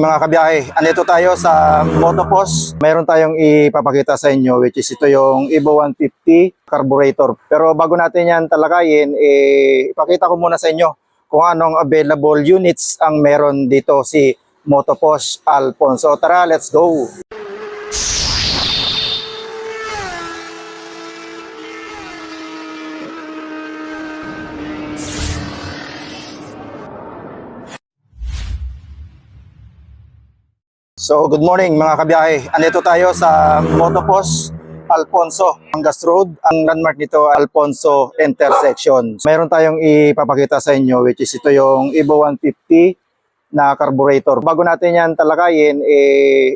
Mga kabiyahe, andito tayo sa Motopost. Mayroon tayong ipapakita sa inyo which is ito yung Evo 150 carburetor. Pero bago natin yan talakayin, ipakita ko muna sa inyo kung anong available units ang meron dito si Motopost Alfonso. Tara, let's go! So, good morning mga kabiyahe. Andito tayo sa Motopost Alfonso, Angas Road. Ang landmark nito, Alfonso Intersection. Mayroon tayong ipapakita sa inyo which is ito yung Evo 150 na carburetor. Bago natin yan talakayin,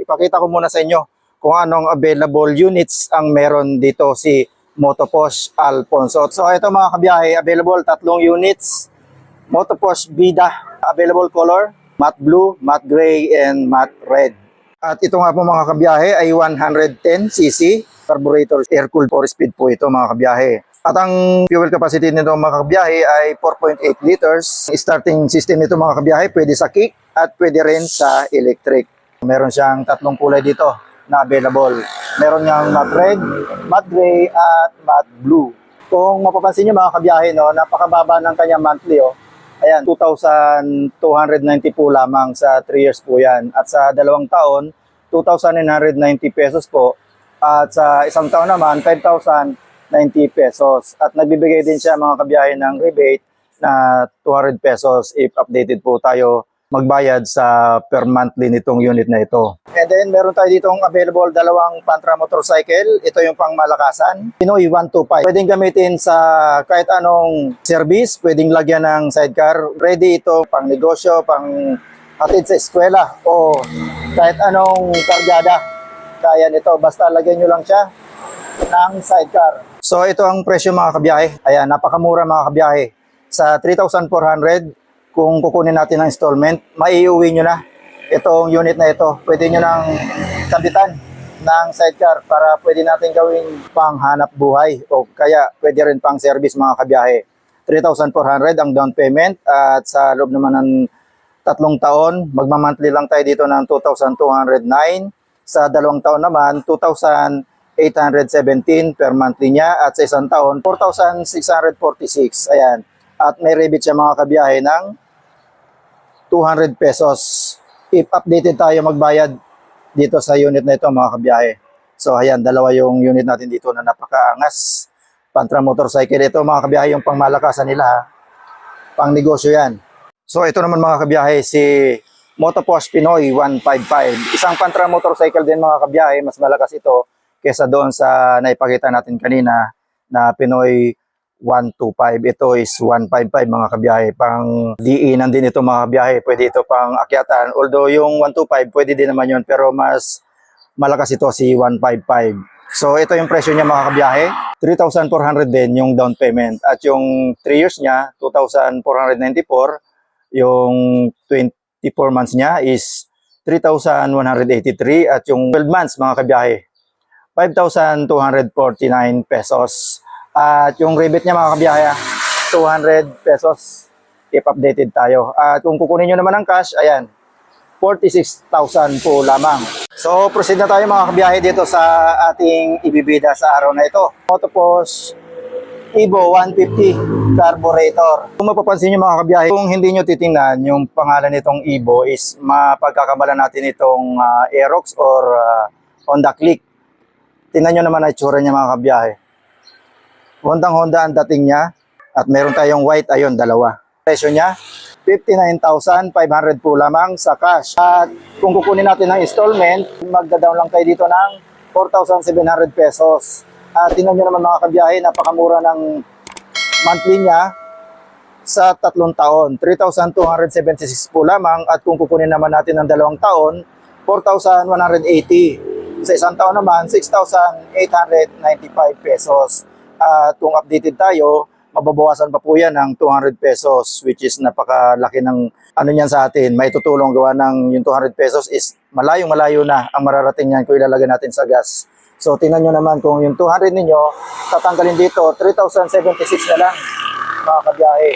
ipakita ko muna sa inyo kung anong available units ang meron dito si Motopost Alfonso. So, ito mga kabiyahe, available 3 units. Motopost Vida, available color, matte blue, matte gray, and matte red. At ito nga po mga kabiyahe ay 110cc carburetor, air-cooled 4-speed po ito mga kabiyahe. At ang fuel capacity nito mga kabiyahe ay 4.8 liters. Starting system nito mga kabiyahe pwede sa kick at pwede rin sa electric. Meron siyang 3 kulay dito na available. Meron niyang matte red, matte gray, at matte blue. Kung mapapansin niyo mga kabiyahe, no, napakababa ng kanyang monthly. Ayan, 2,290 po lamang sa 3 years po yan. At sa 2 taon, 2,990 pesos po. At sa 1 taon naman, 5,090 pesos. At nagbibigay din siya mga kabiyahe ng rebate na 200 pesos if updated po tayo magbayad sa per monthly nitong unit na ito. And then meron tayo ditong available 2 Pantra motorcycle. Ito yung pangmalakasan. Pinoy 125. Pwedeng gamitin sa kahit anong service. Pwedeng lagyan ng sidecar. Ready ito pang negosyo, pang hatid sa eskwela o kahit anong kargada. Kaya nito. Basta lagyan nyo lang siya ng sidecar. So ito ang presyo mga kabiyahe. Ayan, napakamura mga kabiyahe. Sa 3,400 kung kukunin natin ng installment, maiuwi nyo na itong unit na ito. Pwede nyo nang kabitan ng sidecar para pwede natin gawing pang hanap buhay o kaya pwede rin pang service mga kabiyahe. 3,400 ang down payment at sa loob naman ng 3 taon, magmamonthly lang tayo dito ng 2,209. Sa 2 taon naman, 2,817 per monthly niya at sa 1 taon, 4,646. Ayan. At may rebate siya mga kabiyahe ng 200 pesos. If updated tayo magbayad dito sa unit na ito mga kabiyahe. So ayan, 2 yung unit natin dito na napakaangas. Pantra motorcycle ito mga kabiyahe, yung pangmalakasan nila. Pang negosyo yan. So ito naman mga kabiyahe, si Motopost Pinoy 155. Isang Pantra motorcycle din mga kabiyahe, mas malakas ito kesa doon sa naipakita natin kanina na Pinoy 125. Ito is 155 mga kabiyahe. Pang DE nandin ito mga kabiyahe. Pwede ito pang akyatan. Although yung 125 pwede din naman yun. Pero mas malakas ito si 155. So ito yung presyo niya mga kabiyahe. 3,400 din yung down payment. At yung 3 years niya, 2,494. Yung 24 months niya is 3,183. At yung 12 months mga kabiyahe, 5,249 pesos. At yung rebate niya mga kabiyahe, 200 pesos if updated tayo. At kung kukunin nyo naman ang cash, ayan, 46,000 po lamang. So proceed na tayo mga kabiyahe dito sa ating ibibida sa araw na ito. Motopost Evo 150 carburetor. Kung mapapansin nyo mga kabiyahe, kung hindi nyo titingnan, yung pangalan nitong Evo is mapagkakamalan natin itong Aerox or Honda Click. Tingnan nyo naman ang itsura niya mga kabiyahe. Honda ang dating niya at meron tayong white, ayun, 2. Presyo niya, 59,500 po lamang sa cash. At kung kukunin natin ng installment, magda-down lang tayo dito ng 4,700 pesos. At tingnan nyo naman mga kabiyahe, napakamura ng monthly niya sa 3 taon. 3,276 po lamang at kung kukunin naman natin ng 2 taon, 4,180. Sa 1 taon naman, 6,895 pesos. At kung updated tayo, mababawasan pa po yan ng 200 pesos which is napakalaki ng ano niyan sa atin. May tutulong gawa ng yung 200 pesos is malayong-malayo na ang mararating niyan kung ilalagay natin sa gas. So tingnan nyo naman kung yung 200 ninyo, tatanggalin dito, 3,076 na lang mga kabiyahe.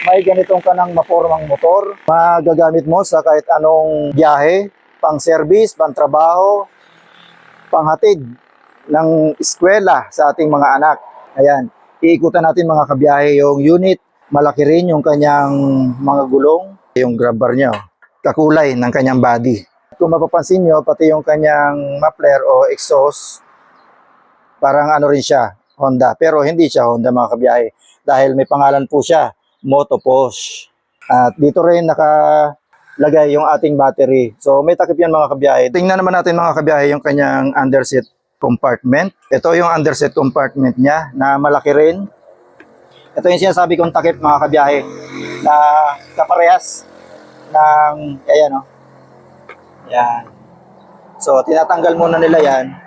may ganitong kanang mapormang motor. Magagamit mo sa kahit anong biyahe, pang service, pang trabaho, panghatid ng eskwela sa ating mga anak. Ayan, iikutan natin mga kabiyahe yung unit. Malaki rin yung kanyang mga gulong, yung grab bar niya, kakulay ng kanyang body. Kung mapapansin nyo, pati yung kanyang muffler o exhaust, parang ano rin siya, Honda. Pero hindi siya Honda mga kabiyahe dahil may pangalan po siya, Motoposh. At dito rin nakalagay yung ating battery. So may takip yan mga kabiyahe. Tingnan naman natin mga kabiyahe yung kanyang underseat compartment. Ito yung underseat compartment niya na malaki rin. Ito yung sinasabi kong takip mga kabiyahe na kaparehas ng, ayan o. Yan. So tinatanggal muna nila yan.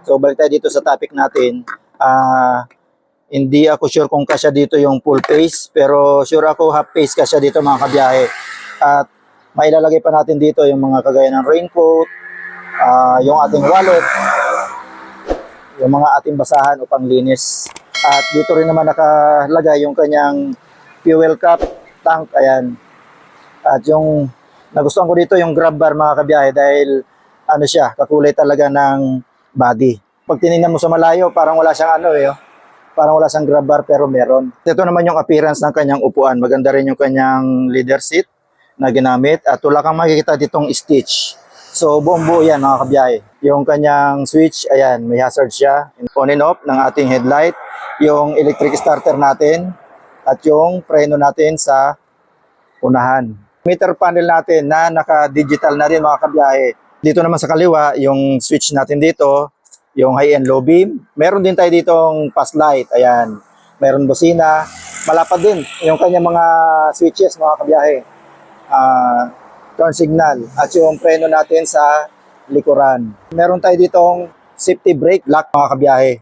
So balik tayo dito sa topic natin. Hindi ako sure kung kasya dito yung full face, pero sure ako half face kasya dito mga kabiyahe. At mailalagay pa natin dito yung mga kagaya ng raincoat, yung ating wallet, yung mga ating basahan o panglinis. At dito rin naman nakalagay yung kanyang fuel cap, tank, ayan. At yung nagustuhan ko dito yung grab bar mga kabiyahe dahil ano siya, kakulay talaga ng body. Pag tinignan mo sa malayo, parang wala siyang parang wala siyang grab bar pero meron. Ito naman yung appearance ng kanyang upuan. Maganda rin yung kanyang leather seat na ginamit at wala kang makikita ditong stitch. So buong buo yan mga kabiyahe. Yung kanyang switch, ayan, may hazard siya. On and off ng ating headlight. Yung electric starter natin at yung preno natin sa unahan. Meter panel natin na naka-digital na rin mga kabiyahe. Dito naman sa kaliwa, yung switch natin dito, yung high and low beam. Meron din tayo ditong pass light. Ayan. Meron busina. Malapad din yung kanyang mga switches mga kabiyahe. Turn signal. At yung preno natin sa likuran. Meron tayo ditong safety brake lock mga kabiyahe.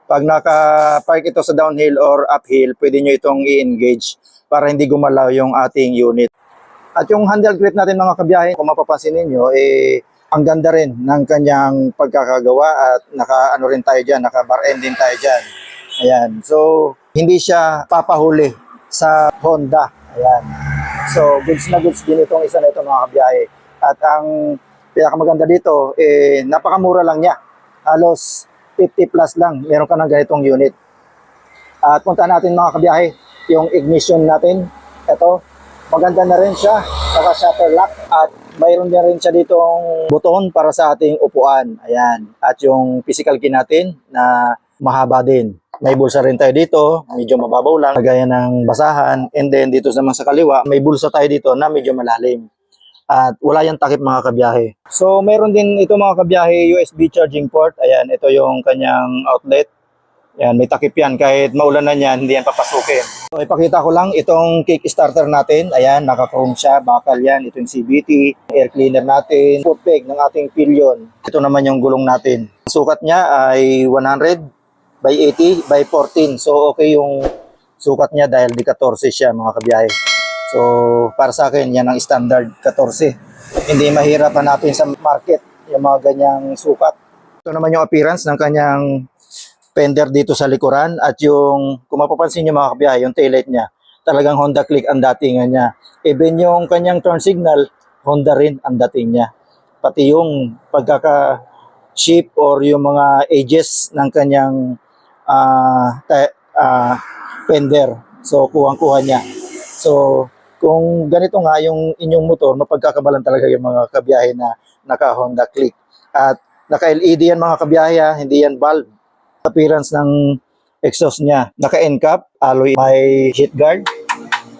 Pag naka-park ito sa downhill or uphill, pwede nyo itong i-engage para hindi gumalaw yung ating unit. At yung handle grip natin mga kabiyahe, kung mapapansin ninyo, ang ganda rin ng kanyang pagkakagawa at naka-ano rin tayo dyan, naka-bar end din tayo dyan. Ayan. So, hindi siya papahuli sa Honda. Ayan. So, goods na goods din itong isa na ito mga kabiyahe. At ang pinakamaganda dito, napakamura lang niya. Halos 50 plus lang, meron ka ng ganitong unit. At punta natin mga kabiyahe, yung ignition natin, ito, maganda na rin siya, naka-shutter lock at mayroon din rin siya ditong buton para sa ating upuan. Ayan. At yung physical key natin na mahaba din. May bulsa rin tayo dito, medyo mababaw lang, kagaya ng basahan. And then dito naman sa kaliwa, may bulsa tayo dito na medyo malalim. At wala yung takip mga kabiyahe. So meron din ito mga kabiyahe, USB charging port. Ayan, ito yung kanyang outlet. Ayan, may takip yan. Kahit maulan na yan, hindi yan papasukin. So ipakita ko lang itong kick starter natin. Ayan, naka-chrome siya, bakal yan. Ito yung CVT, air cleaner natin, foot peg ng ating pillion. Ito naman yung gulong natin. Ang sukat niya ay 100 by 80 by 14. So okay yung sukat niya dahil di 14 siya mga kabiyahe. So, para sa akin, yan ang standard 14. Hindi mahirap hanapin sa market yung mga ganyang sukat. Ito naman yung appearance ng kanyang fender dito sa likuran at yung, kung mapapansin nyo mga kabiyahe, yung taillight niya, talagang Honda Click ang datingan niya. Even yung kanyang turn signal, Honda rin ang dating niya. Pati yung pagkaka-shape or yung mga edges ng kanyang fender. So, kuhang-kuha niya. So, kung ganito nga yung inyong motor, mapagkakabalan talaga yung mga kabiyahe na naka-Honda Click. At naka-LED yan mga kabiyahe, hindi yan valve. Appearance ng exhaust niya, naka-NCAP, alloy, may heat guard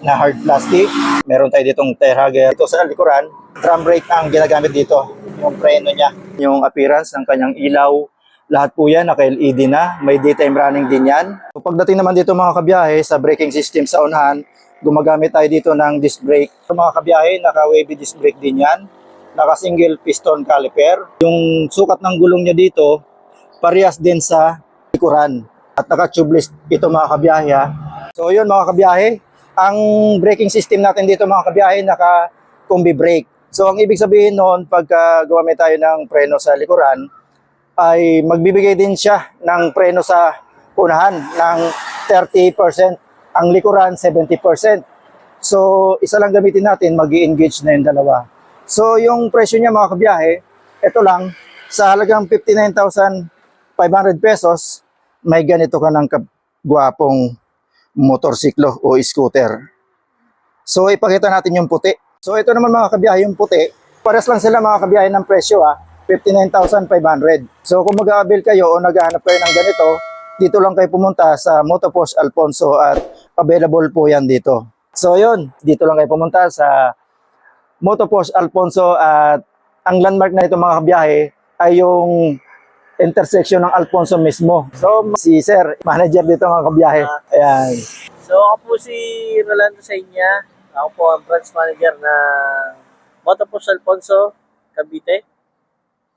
na hard plastic. Meron tayo ditong tire hugger. Ito sa likuran, drum brake ang ginagamit dito, yung preno niya. Yung appearance ng kanyang ilaw, lahat po yan naka-LED na, may daytime running din yan. So, pagdating naman dito mga kabiyahe sa braking system sa unahan, gumagamit tayo dito ng disc brake. Sa mga kabiyahe, naka-wavy disc brake din yan. Naka-single piston caliper. Yung sukat ng gulong niya dito, parehas din sa likuran. At naka-tubeless ito mga kabiyahe. So yun mga kabiyahe, ang braking system natin dito mga kabiyahe, naka-combi brake. So ang ibig sabihin noon, pagka gumamit tayo ng preno sa likuran, ay magbibigay din siya ng preno sa unahan ng 30%. Ang likuran, 70%. So, isa lang gamitin natin, mag-i-engage na yung dalawa. So, yung presyo niya mga kabiyahe, ito lang, sa halagang 59,500 pesos, may ganito ka ng gwapong motorsiklo o scooter. So, ipakita natin yung puti. So, ito naman mga kabiyahe, yung puti. Pares lang sila mga kabiyahe ng presyo 59,500. So, kung mag-aabil kayo o naghahanap kayo ng ganito, dito lang kayo pumunta sa Motopost Alfonso at available po yan dito. So, yun, dito lang kayo pumunta sa Motopost Alfonso at ang landmark na ito mga kabiyahe ay yung intersection ng Alfonso mismo. So, si Sir, manager dito mga kabiyahe. Ayan. So ako po si Rolando Sainya. Ako po ang branch manager ng Motopost Alfonso, Cavite.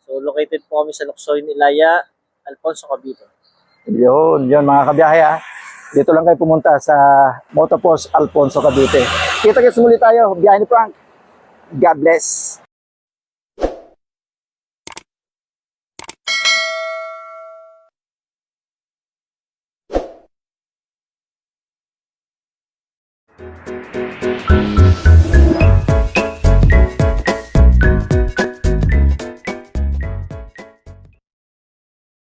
So located po kami sa Luksoy, Ilaya, Alfonso, Cavite. Yun mga kabiyahe Dito lang kayo pumunta sa Motopost Alfonso, Cavite. Kita-kits muli tayo. Biyahe ni Frank. God bless.